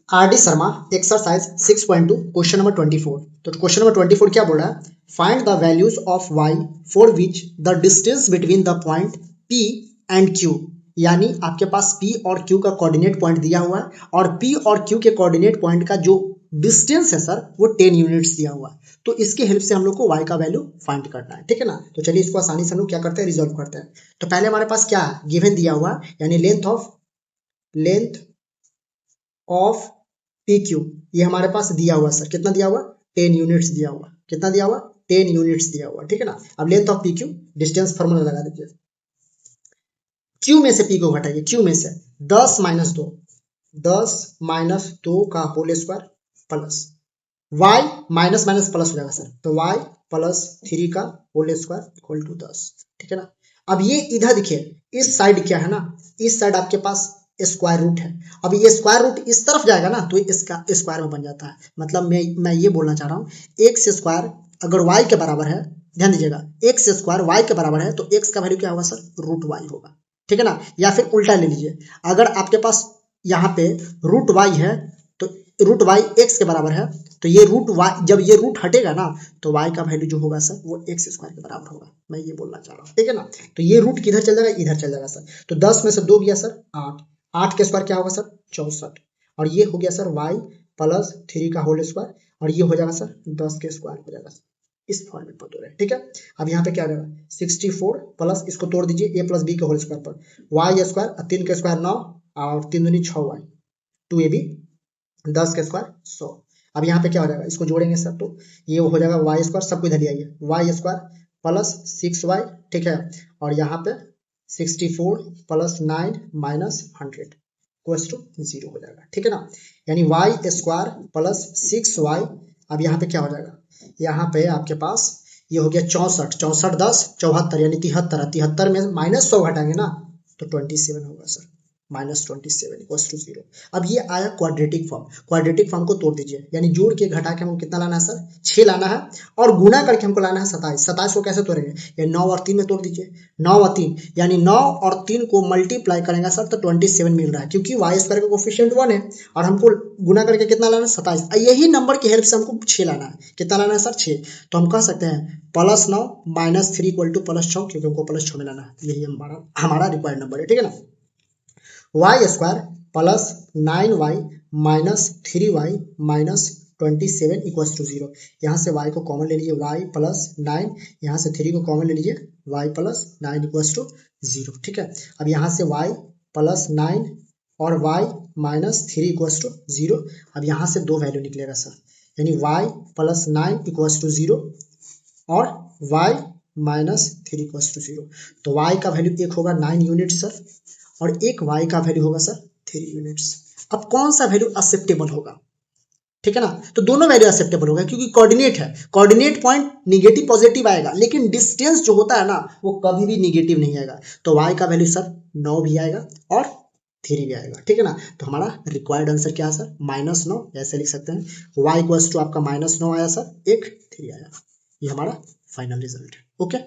RD. Sharma exercise 6.2 question number 24। तो question number 24 क्या बोल रहा है? Find the values of y for which the distance between the point P and Q। यानी आपके पास P और Q का कोऑर्डिनेट पॉइंट दिया हुआ है और P और Q के कोऑर्डिनेट पॉइंट का जो डिस्टेंस है सर वो 10 यूनिट्स दिया हुआ है। तो इसके हेल्प से हम लोग को y का वैल्यू फाइंड करना है, ठीक है ना। तो चलिए इसको आसानी से हम लोग क्या करते हैं, रिजॉल्व करते हैं। तो पहले हमारे पास क्या है, गिवन दिया हुआ है, यानी लेंथ ऑफ PQ ये हमारे पास दिया हुआ सर, कितना दिया हुआ, 10 यूनिट्स दिया हुआ। कितना दिया हुआ, 10 यूनिट्स दिया हुआ, ठीक है ना। अब length of PQ distance formula लगा दीजिए। Q में से P को घटाइए, Q में से 10 माइनस 2 का whole square plus y minus minus plus हो जाएगा सर, तो y प्लस 3 का होल स्क्वायर इक्वल टू 10, ठीक है ना। अब ये इधर देखिए, इस साइड क्या है ना, इस साइड आपके पास स्क्वायर रूट है। अब ये स्क्वायर रूट इस तरफ जाएगा ना तो इसका स्क्वायर में बन जाता है। मतलब मैं ये बोलना चाह रहा हूँ, एक्स स्क्वायर अगर y के बराबर है, ध्यान दीजिएगा, एक्स स्क्वायर y के बराबर है तो x का वैल्यू क्या होगा सर, रूट y होगा, ठीक है ना। या फिर उल्टा ले लीजिए, अगर आपके पास यहाँ पे रूट y है तो रूट y x के बराबर है, तो ये रूट y, जब ये रूट हटेगा ना तो y का वैल्यू जो होगा सर वो x स्क्वायर के बराबर होगा। मैं ये बोलना चाह रहा हूँ, ठीक है ना। तो ये रूट किधर चल जाएगा, इधर चल जाएगा सर। तो 10 में से 2 गया सर 8, 8 के स्क्वायर क्या होगा सर 64, और ये हो गया सर y प्लस 3 का होल स्क्वायर, और ये हो जाएगा सर 10 के स्क्वायर हो जाएगा सर। इस फॉर्मेट पर दो रहे, ठीक है। अब यहाँ पे क्या आ जाएगा 64 प्लस, इसको तोड़ दीजिए a प्लस बी के होल स्क्वायर पर, y स्क्वायर 3 के स्क्वायर 9 और 3 दूनी 6y, 2ab 10 के स्क्वायर 100। अब यहाँ पे क्या हो जाएगा, इसको जोड़ेंगे सर तो ये हो जाएगा y स्क्वायर, सबको इधर ले आइए, y स्क्वायर प्लस 6y, ठीक है, और यहाँ पे 64 प्लस 9 माइनस 100 इक्वल्स टू 0 हो जाएगा, ठीक है ना। यानी y स्क्वायर प्लस 6y, अब यहाँ पे क्या हो जाएगा, यहाँ पे आपके पास ये हो गया 64, 64 10 74 यानी 73, 73 में माइनस 100 घटाएंगे ना तो 27 होगा सर, -27 इक्वल्स टू 0। अब ये आया क्वाड्रेटिक फॉर्म, क्वाड्रेटिक फॉर्म को तोड़ दीजिए, यानी जोड़ के घटा के हमको कितना लाना है सर, 6 लाना है, और गुना करके हमको लाना है 27। 27 को कैसे तोड़ेंगे, ये 9 और 3 में तोड़ दीजिए, 9 और 3 यानी 9 और 3 को मल्टीप्लाई करेंगे सर तो 27 मिल रहा है, क्योंकि वाई स्क्वायर का कोफिशिएंट 1 है और हमको गुना करके कितना लाना है 27। यही नंबर की हेल्प से हमको 6 लाना है, कितना लाना है सर 6। तो हम कह सकते हैं +9 -3 इक्वल टू +6, क्योंकि हमको +6 में लाना है, यही हमारा रिक्वायर्ड नंबर है, ठीक है ना। y square plus 9y minus 3y minus 27 equals to 0। यहाँ से y को कॉमन ले लीजिए, y प्लस 9, यहाँ से 3 को कॉमन ले लीजिए, y प्लस 9 इक्वल्स टू 0, ठीक है। अब यहाँ से y प्लस 9 और y माइनस 3 इक्वल्स टू 0। अब यहाँ से दो वैल्यू निकलेगा सर, यानी y प्लस 9 इक्वल्स टू 0 और y माइनस 3 इक्वल्स टू 0। तो y का वैल्यू एक होगा 9 यूनिट सर, और एक y का वैल्यू होगा सर 3 यूनिट्स। अब कौन सा वैल्यू एक्सेप्टेबल होगा, ठीक है ना। तो दोनों वैल्यू एक्सेप्टेबल होगा, क्योंकि कोऑर्डिनेट है, कोऑर्डिनेट पॉइंट निगेटिव पॉजिटिव आएगा, लेकिन डिस्टेंस जो होता है ना वो कभी भी निगेटिव नहीं आएगा। तो y का वैल्यू सर 9 भी आएगा और 3 भी आएगा, ठीक है ना। तो हमारा रिक्वायर्ड आंसर क्या है सर, -9, ऐसे लिख सकते हैं। y इक्वल्स टू आपका -9 आया सर, एक 3 आया, ये हमारा फाइनल रिजल्ट है, ओके।